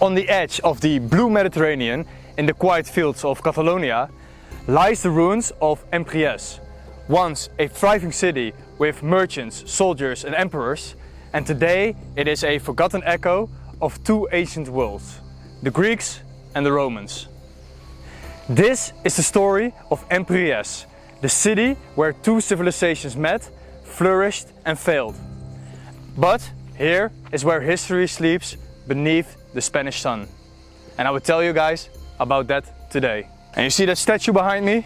On the edge of the blue Mediterranean, in the quiet fields of Catalonia, lies the ruins of Empúries, once a thriving city with merchants, soldiers and emperors, and today it is a forgotten echo of two ancient worlds, the Greeks and the Romans. This is the story of Empúries, the city where two civilizations met, flourished and failed. But here is where history sleeps beneath the Spanish sun. And I will tell you guys about that today. And you see that statue behind me?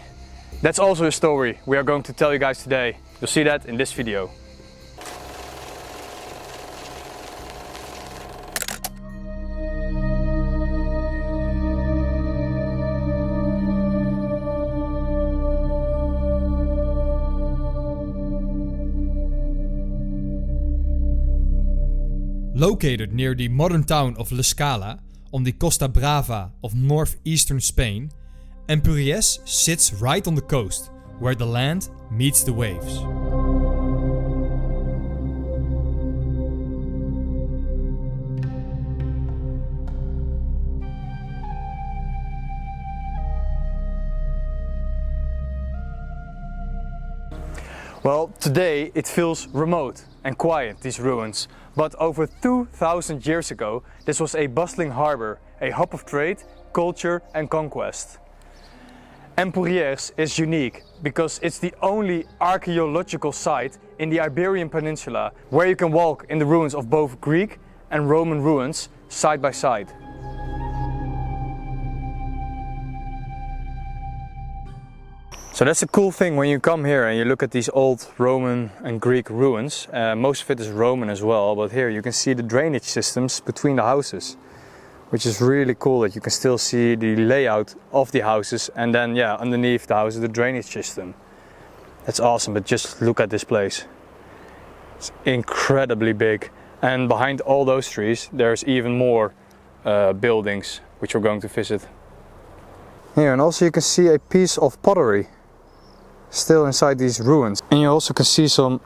That's also a story we are going to tell you guys today. You'll see that in this video. Located near the modern town of La Scala, on the Costa Brava of northeastern Spain, Empúries sits right on the coast, where the land meets the waves. Well, today it feels remote and quiet, these ruins. But over 2000 years ago, this was a bustling harbor, a hub of trade, culture and conquest. Empúries is unique because it's the only archaeological site in the Iberian Peninsula where you can walk in the ruins of both Greek and Roman ruins side by side. So that's a cool thing when you come here and you look at these old Roman and Greek ruins. Most of it is Roman as well, but here you can see the drainage systems between the houses, which is really cool that you can still see the layout of the houses, and then underneath the houses the drainage system. That's awesome, but just look at this place. It's incredibly big, and behind all those trees there's even more buildings which we're going to visit. Here, and also you can see a piece of pottery still inside these ruins. And you also can see some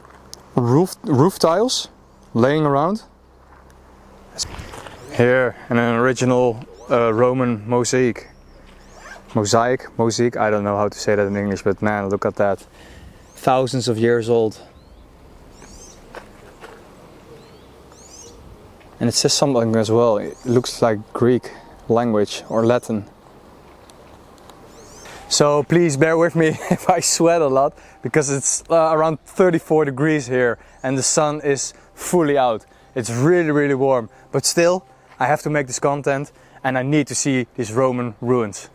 roof tiles laying around. Here, an original Roman mosaic, I don't know how to say that in English, but man, look at that. Thousands of years old. And it says something as well, it looks like Greek language or Latin. So please bear with me if I sweat a lot, because it's around 34 degrees here and the sun is fully out. It's really warm, but still I have to make this content and I need to see these Roman ruins.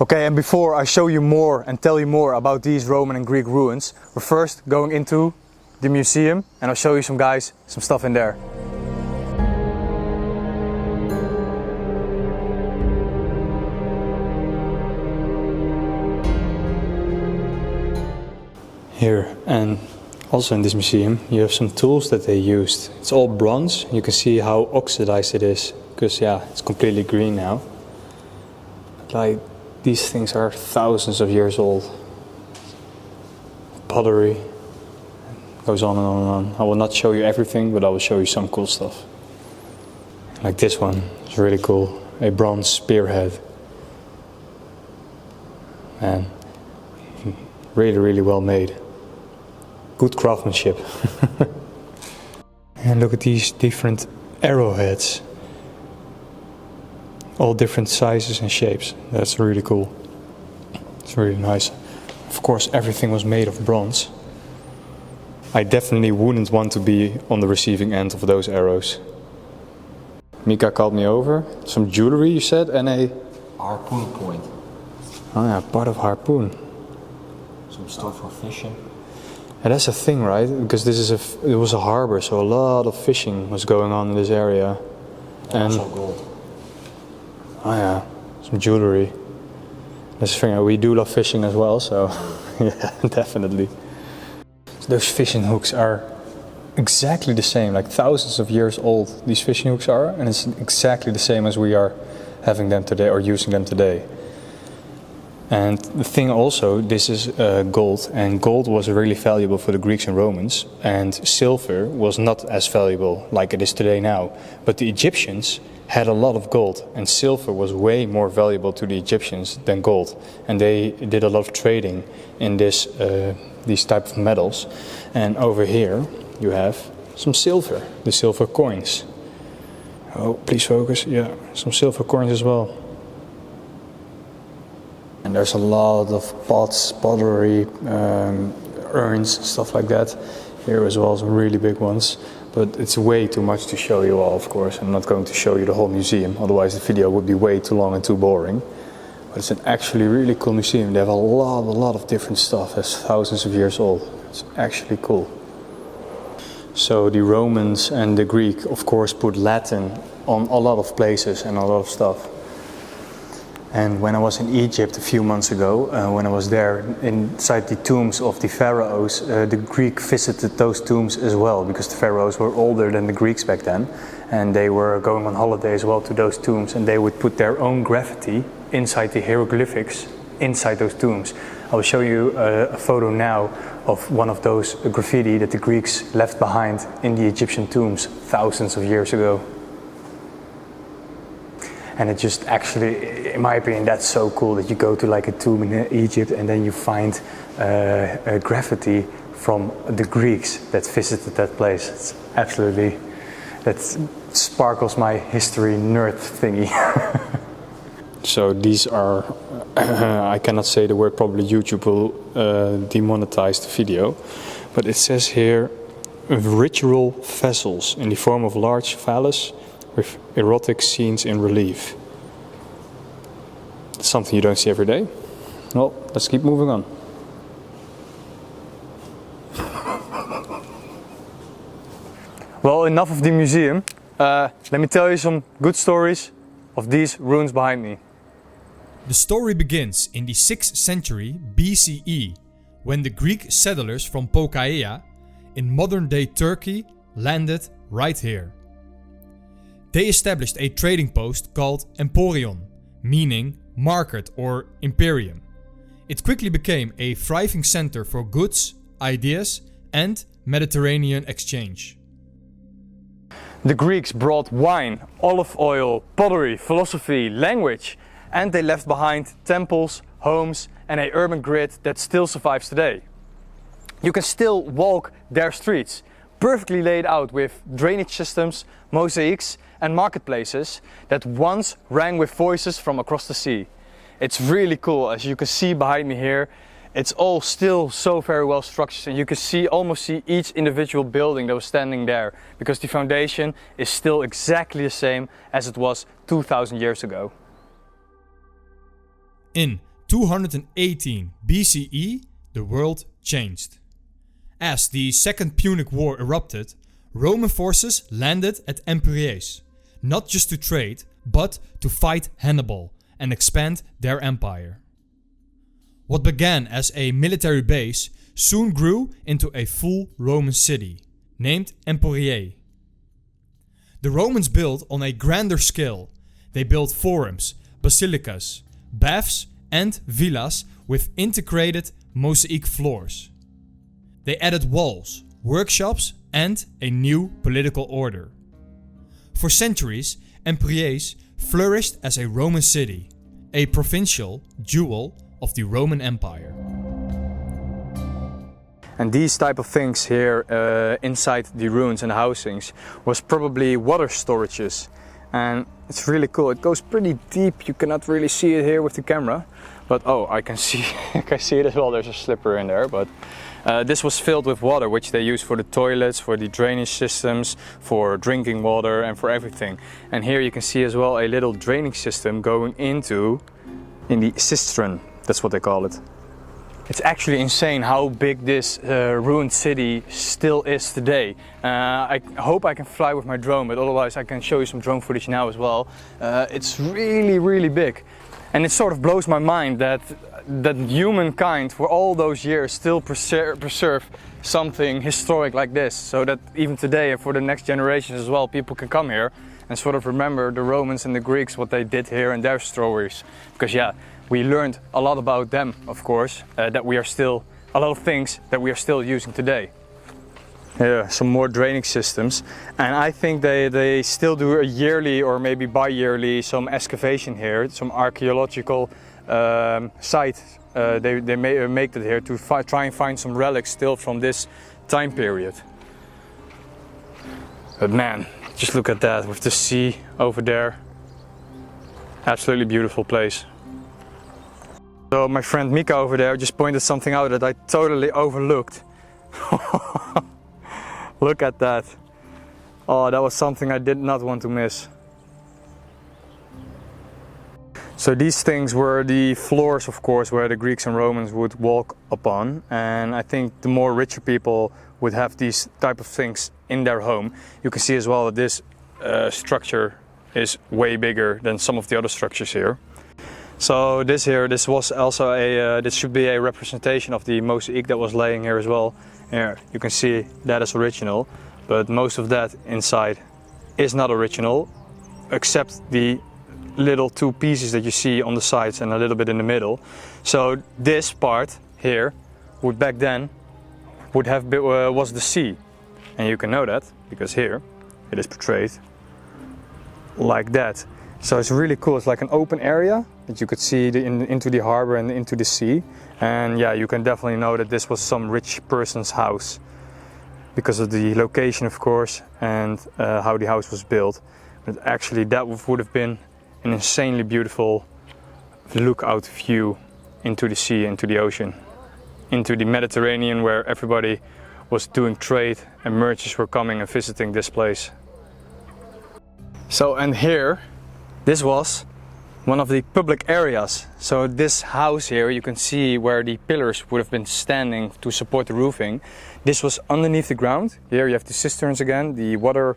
Okay, and before I show you more and tell you more about these Roman and Greek ruins, we're first going into the museum and I'll show you some stuff in there. Here, and also in this museum you have some tools that they used. It's all bronze. You can see how oxidized it is, because it's completely green now. Like, these things are thousands of years old. Pottery goes on and on and on. I will not show you everything, but I will show you some cool stuff. Like this one, it's really cool. A bronze spearhead. And really well made. Good craftsmanship. And look at these different arrowheads. All different sizes and shapes. That's really cool. It's really nice. Of course, everything was made of bronze. I definitely wouldn't want to be on the receiving end of those arrows. Mika called me over. Some jewelry, you said, and a harpoon point. Oh yeah, part of harpoon. Some stuff for fishing. And that's a thing, right? Because it was a harbor, so a lot of fishing was going on in this area. And also gold. Oh yeah, some jewelry. That's the thing, we do love fishing as well, so yeah, definitely. So those fishing hooks are exactly the same, like thousands of years old these fishing hooks are, and it's exactly the same as we are having them today or using them today. And the thing also, this is gold, and gold was really valuable for the Greeks and Romans, and silver was not as valuable like it is today now. But the Egyptians had a lot of gold, and silver was way more valuable to the Egyptians than gold. And they did a lot of trading in these type of metals. And over here you have some silver, the silver coins. Oh, please focus. Yeah, some silver coins as well. And there's a lot of pots, pottery, urns, stuff like that. Here as well, some really big ones. But it's way too much to show you all, of course. I'm not going to show you the whole museum, otherwise the video would be way too long and too boring. But it's an actually really cool museum. They have a lot of different stuff that's thousands of years old. It's actually cool. So the Romans and the Greek, of course, put Latin on a lot of places and a lot of stuff. And when I was in Egypt a few months ago, when I was there inside the tombs of the pharaohs, the Greek visited those tombs as well, because the pharaohs were older than the Greeks back then, and they were going on holiday as well to those tombs, and they would put their own graffiti inside the hieroglyphics inside those tombs. I will show you a photo now of one of those graffiti that the Greeks left behind in the Egyptian tombs thousands of years ago. And it just actually, in my opinion, that's so cool that you go to like a tomb in Egypt and then you find a graffiti from the Greeks that visited that place. It's absolutely, that sparkles my history nerd thingy. So these are, I cannot say the word, probably YouTube will demonetize the video, but it says here ritual vessels in the form of large phallus with erotic scenes in relief. It's something you don't see every day. Well, let's keep moving on. Well, enough of the museum. Let me tell you some good stories of these ruins behind me. The story begins in the 6th century BCE, when the Greek settlers from Phocaea in modern-day Turkey landed right here. They established a trading post called Emporion, meaning market or imperium. It quickly became a thriving center for goods, ideas, and Mediterranean exchange. The Greeks brought wine, olive oil, pottery, philosophy, language, and they left behind temples, homes, and an urban grid that still survives today. You can still walk their streets, perfectly laid out with drainage systems, mosaics, and marketplaces that once rang with voices from across the sea. It's really cool. As you can see behind me here, it's all still so very well structured, and you can almost see each individual building that was standing there, because the foundation is still exactly the same as it was 2000 years ago. In 218 BCE, the world changed. As the Second Punic War erupted, Roman forces landed at Empuries, not just to trade, but to fight Hannibal and expand their empire. What began as a military base soon grew into a full Roman city, named Empuries. The Romans built on a grander scale. They built forums, basilicas, baths and villas with integrated mosaic floors. They added walls, workshops and a new political order. For centuries, Empuries flourished as a Roman city, a provincial jewel of the Roman Empire. And these type of things here inside the ruins and housings was probably water storages. And it's really cool. It goes pretty deep. You cannot really see it here with the camera. But oh, I can see it as well. There's a slipper in there. But this was filled with water, which they use for the toilets, for the drainage systems, for drinking water and for everything. And here you can see as well a little draining system going in the cistern. That's what they call it. It's actually insane how big this ruined city still is today. I hope I can fly with my drone, but otherwise I can show you some drone footage now as well. It's really, really big. And it sort of blows my mind that humankind for all those years still preserve something historic like this, so that even today and for the next generations as well, people can come here and sort of remember the Romans and the Greeks, what they did here and their stories. Because yeah, we learned a lot about them, of course, that we are still, a lot of things that we are still using today. Here, some more drainage systems, and I think they still do a yearly or maybe bi-yearly some excavation here, some archaeological site. They make it here to try and find some relics still from this time period. But man, just look at that with the sea over there. Absolutely beautiful place. So my friend Mika over there just pointed something out that I totally overlooked. Look at that. Oh, that was something I did not want to miss. So these things were the floors, of course, where the Greeks and Romans would walk upon. And I think the more richer people would have these type of things in their home. You can see as well that this structure is way bigger than some of the other structures here. So this was also this should be a representation of the mosaic that was laying here as well. Here you can see that is original, but most of that inside is not original, except the little two pieces that you see on the sides and a little bit in the middle. So this part here would back then would have been, was the sea, and you can know that because here it is portrayed like that. So it's really cool. It's like an open area that you could see into the harbor and into the sea. And yeah, you can definitely know that this was some rich person's house because of the location, of course, and how the house was built. But actually that would have been an insanely beautiful lookout view into the sea, into the ocean, into the Mediterranean, where everybody was doing trade and merchants were coming and visiting this place. So, and here, this was one of the public areas. So this house here, you can see where the pillars would have been standing to support the roofing. This was underneath the ground. Here you have the cisterns again, the water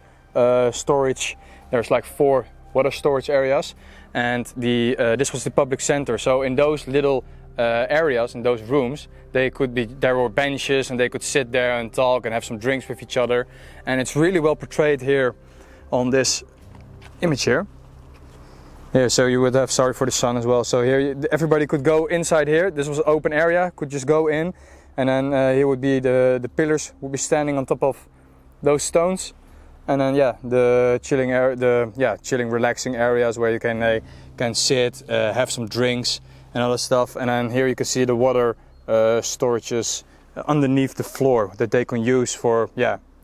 storage. There's like 4 water storage areas, and this was the public center. So in those little areas, in those rooms, there were benches and they could sit there and talk and have some drinks with each other. And it's really well portrayed here on this image here. Yeah, so you would have, sorry for the sun as well. So here everybody could go inside here. This was an open area, could just go in, and then here would be the pillars would be standing on top of those stones, and then yeah, the chilling chilling, relaxing areas where you can sit, have some drinks and other stuff. And then here you can see the water storages underneath the floor that they can use for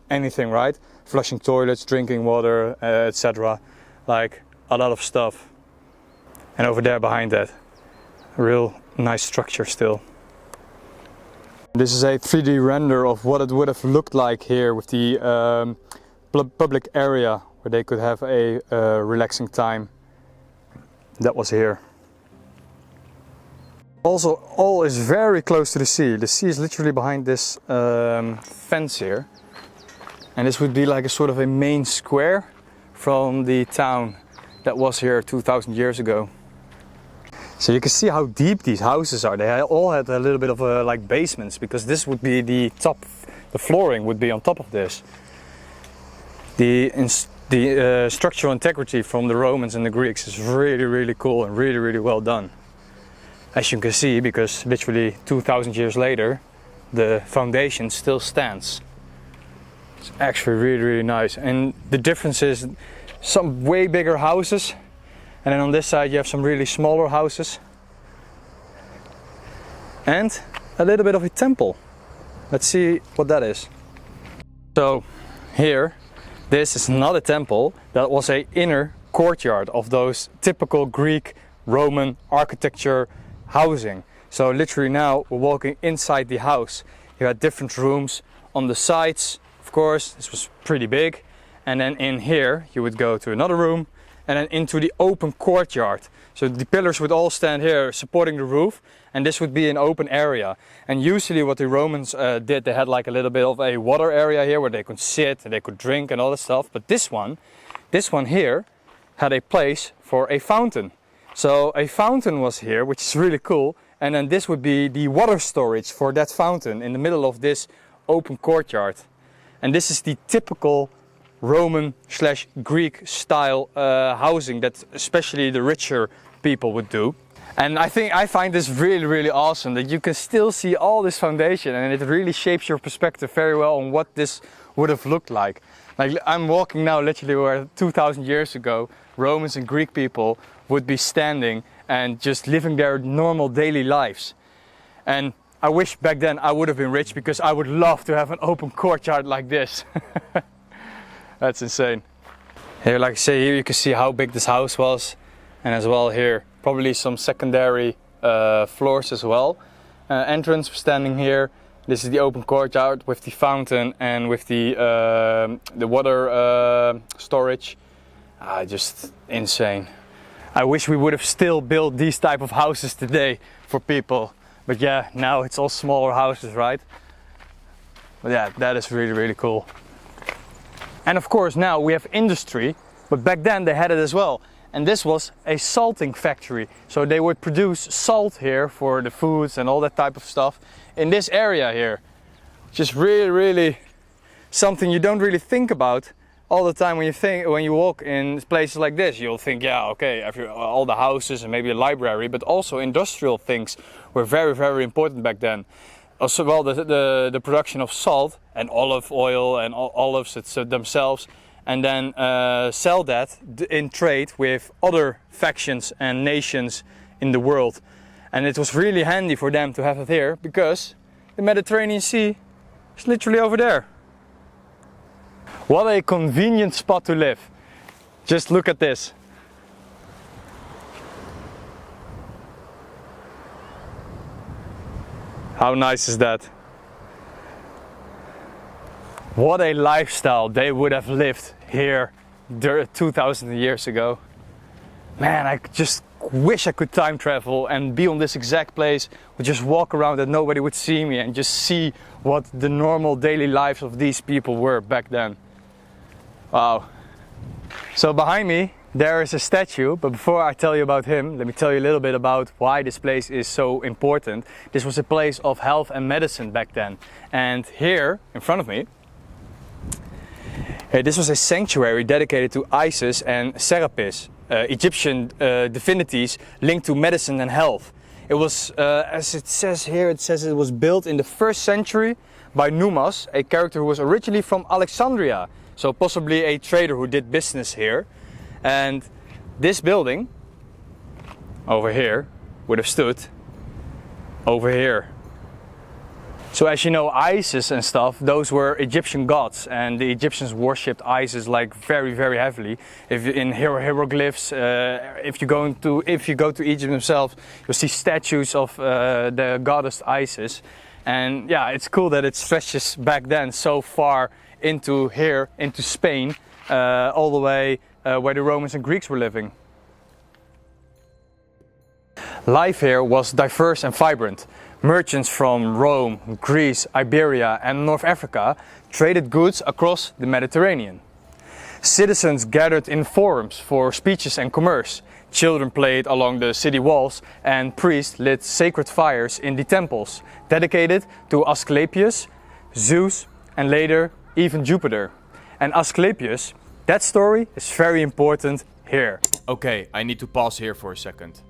anything, right? Flushing toilets, drinking water, etc. Like a lot of stuff. And over there behind that, a real nice structure still. This is a 3D render of what it would have looked like here with the public area where they could have a relaxing time. That was here. Also, all is very close to the sea. The sea is literally behind this fence here. And this would be like a sort of a main square from the town that was here 2,000 years ago. So you can see how deep these houses are. They all had a little bit of like basements, because this would be the top, the flooring would be on top of this. The structural integrity from the Romans and the Greeks is really, really cool and really, really well done. As you can see, because literally 2,000 years later, the foundation still stands. It's actually really, really nice. And the difference is some way bigger houses, and then on this side you have some really smaller houses. And a little bit of a temple. Let's see what that is. So here, this is not a temple, that was an inner courtyard of those typical Greek, Roman architecture housing. So literally now we're walking inside the house. You had different rooms on the sides, of course, this was pretty big. And then in here you would go to another room and then into the open courtyard. So the pillars would all stand here supporting the roof, and this would be an open area. And usually what the Romans did, they had like a little bit of a water area here where they could sit and they could drink and all that stuff. But this one here had a place for a fountain. So a fountain was here, which is really cool. And then this would be the water storage for that fountain in the middle of this open courtyard. And this is the typical Roman/Greek style housing that especially the richer people would do. And I find this really, really awesome that you can still see all this foundation, and it really shapes your perspective very well on what this would have looked like. Like, I'm walking now literally where 2,000 years ago Romans and Greek people would be standing and just living their normal daily lives. And I wish back then I would have been rich, because I would love to have an open courtyard like this. That's insane. Here, like I say, here you can see how big this house was, and as well here probably some secondary floors as well. Entrance standing here. This is the open courtyard with the fountain and with the water storage. Just insane. I wish we would have still built these type of houses today for people. But yeah, now it's all smaller houses, right? But yeah, that is really, really cool. And of course now we have industry, but back then they had it as well. And this was a salting factory. So they would produce salt here for the foods and all that type of stuff in this area here. Which is really, really something you don't really think about all the time when you walk in places like this. You'll think, yeah, okay, all the houses and maybe a library, but also industrial things were very, very important back then. Also, well, the production of salt and olive oil and olives themselves, and then sell that in trade with other factions and nations in the world. And it was really handy for them to have it here, because the Mediterranean Sea is literally over there. What a convenient spot to live. Just look at this. How nice is that? What a lifestyle they would have lived here 2,000 years ago. Man, I just wish I could time travel and be on this exact place, would just walk around and nobody would see me, and just see what the normal daily lives of these people were back then. Wow. So behind me there is a statue, but before I tell you about him, let me tell you a little bit about why this place is so important. This was a place of health and medicine back then. And here in front of me, this was a sanctuary dedicated to Isis and Serapis, Egyptian divinities linked to medicine and health. It was, as it says here, it says it was built in the 1st century by Numas, a character who was originally from Alexandria, so possibly a trader who did business here. And this building over here would have stood over here. So as you know, Isis and stuff, those were Egyptian gods, and the Egyptians worshipped Isis like very, very heavily. If in hieroglyphs, if you go to Egypt themselves, you'll see statues of the goddess Isis. And yeah, it's cool that it stretches back then so far into here, into Spain, all the way where the Romans and Greeks were living. Life here was diverse and vibrant. Merchants from Rome, Greece, Iberia and North Africa traded goods across the Mediterranean. Citizens gathered in forums for speeches and commerce. Children played along the city walls, and priests lit sacred fires in the temples, dedicated to Asklepios, Zeus and later even Jupiter. And Asklepios, that story is very important here. Okay, I need to pause here for a second.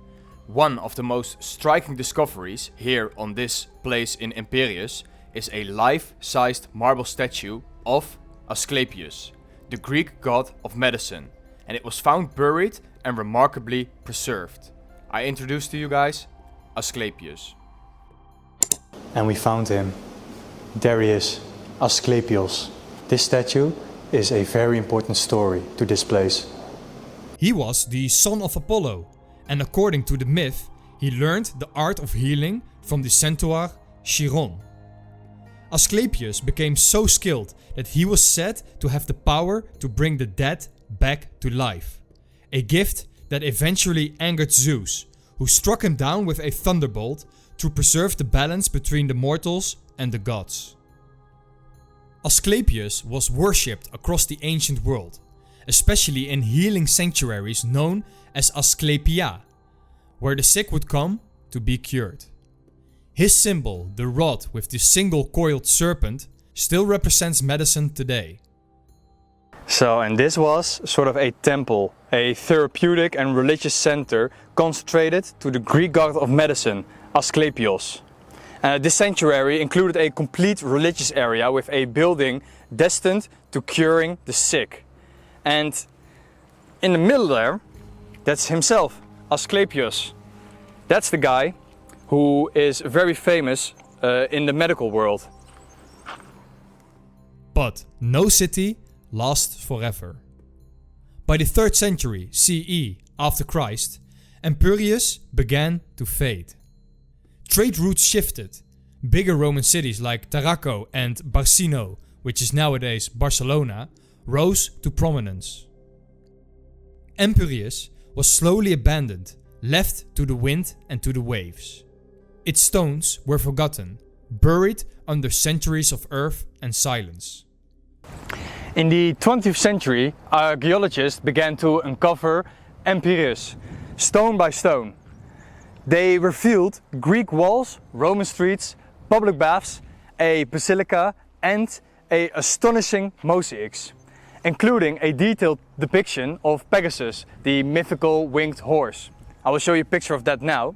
One of the most striking discoveries here on this place in Empúries is a life-sized marble statue of Asklepios, the Greek god of medicine, and it was found buried and remarkably preserved. I introduce to you guys Asklepios. And we found him. There he is, Asklepios. This statue is a very important story to this place. He was the son of Apollo, and according to the myth, he learned the art of healing from the centaur Chiron. Asklepios became so skilled that he was said to have the power to bring the dead back to life. A gift that eventually angered Zeus, who struck him down with a thunderbolt to preserve the balance between the mortals and the gods. Asklepios was worshipped across the ancient world, especially in healing sanctuaries known as Asklepia, where the sick would come to be cured. His symbol, the rod with the single coiled serpent, still represents medicine today. So, and this was sort of a temple, a therapeutic and religious center consecrated to the Greek god of medicine, Asklepios. This sanctuary included a complete religious area with a building destined to curing the sick. And in the middle there, that's himself, Asklepios. That's the guy who is very famous in the medical world. But no city lasts forever. By the 3rd century CE after Christ, Empúries began to fade. Trade routes shifted. Bigger Roman cities like Tarraco and Barcino, which is nowadays Barcelona, rose to prominence. Empúries was slowly abandoned, left to the wind and to the waves. Its stones were forgotten, buried under centuries of earth and silence. In the 20th century, archaeologists began to uncover Empúries, stone by stone. They revealed Greek walls, Roman streets, public baths, a basilica and astonishing mosaics, including a detailed depiction of Pegasus, the mythical winged horse. I will show you a picture of that now.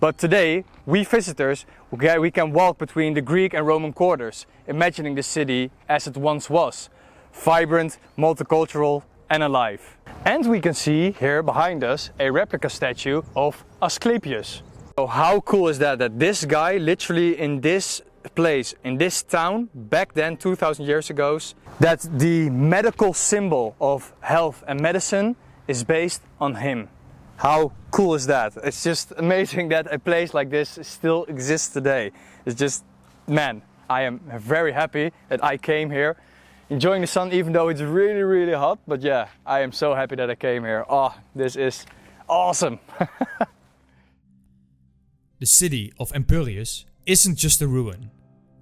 But today, we visitors, we can walk between the Greek and Roman quarters, imagining the city as it once was, vibrant, multicultural and alive. And we can see here behind us a replica statue of Asklepius. So how cool is that, that this guy literally in this place, in this town, back then 2000 years ago, that the medical symbol of health and medicine is based on him. How cool is that? It's just amazing that a place like this still exists today. It's just, man, I am very happy that I came here. Enjoying the sun even though it's really, really hot. But yeah, I am so happy that I came here. Oh, this is awesome. The city of Empúries isn't just a ruin.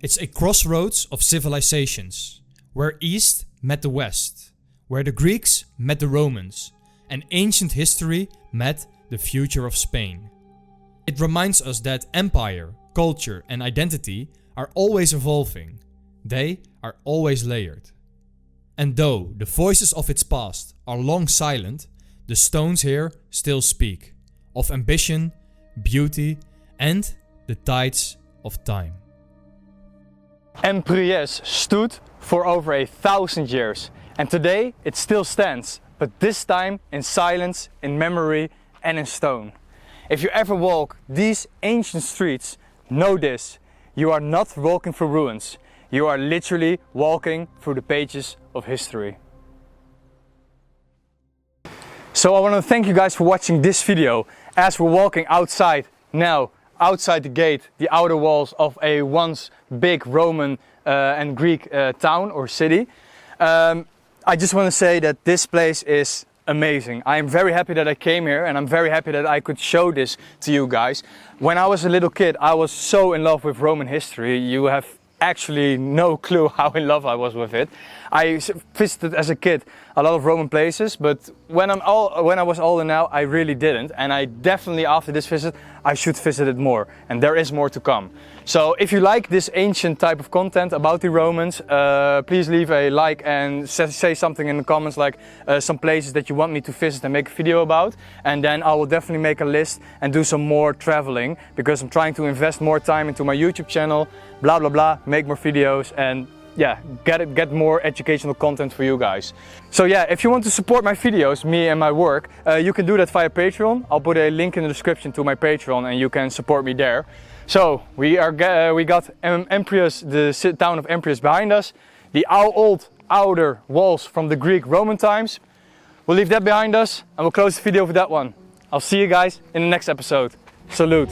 It's a crossroads of civilizations, where East met the West, where the Greeks met the Romans, and ancient history met the future of Spain. It reminds us that empire, culture and identity are always evolving. They are always layered. And though the voices of its past are long silent, the stones here still speak of ambition, beauty and the tides of time. Empuries stood for over 1,000 years and today it still stands, but this time in silence, in memory and in stone. If you ever walk these ancient streets, know this, you are not walking through ruins, you are literally walking through the pages of history. So I want to thank you guys for watching this video as we're walking outside now, outside the gate, the outer walls of a once big Roman and Greek town or city. I just want to say that this place is amazing. I am very happy that I came here and I'm very happy that I could show this to you guys. When I was a little kid, I was so in love with Roman history. You have actually no clue how in love I was with it. I visited as a kid a lot of Roman places, but when I was older now, I really didn't. And I definitely, after this visit, I should visit it more. And there is more to come. So if you like this ancient type of content about the Romans, please leave a like and say something in the comments, like some places that you want me to visit and make a video about. And then I will definitely make a list and do some more traveling, because I'm trying to invest more time into my YouTube channel, blah blah blah, make more videos and yeah, get more educational content for you guys. So yeah, if you want to support my videos, me and my work, you can do that via Patreon. I'll put a link in the description to my Patreon and you can support me there. So we got Empúries, the town of Empúries behind us, the old outer walls from the Greek Roman times. We'll leave that behind us and we'll close the video with that one. I'll see you guys in the next episode. Salute.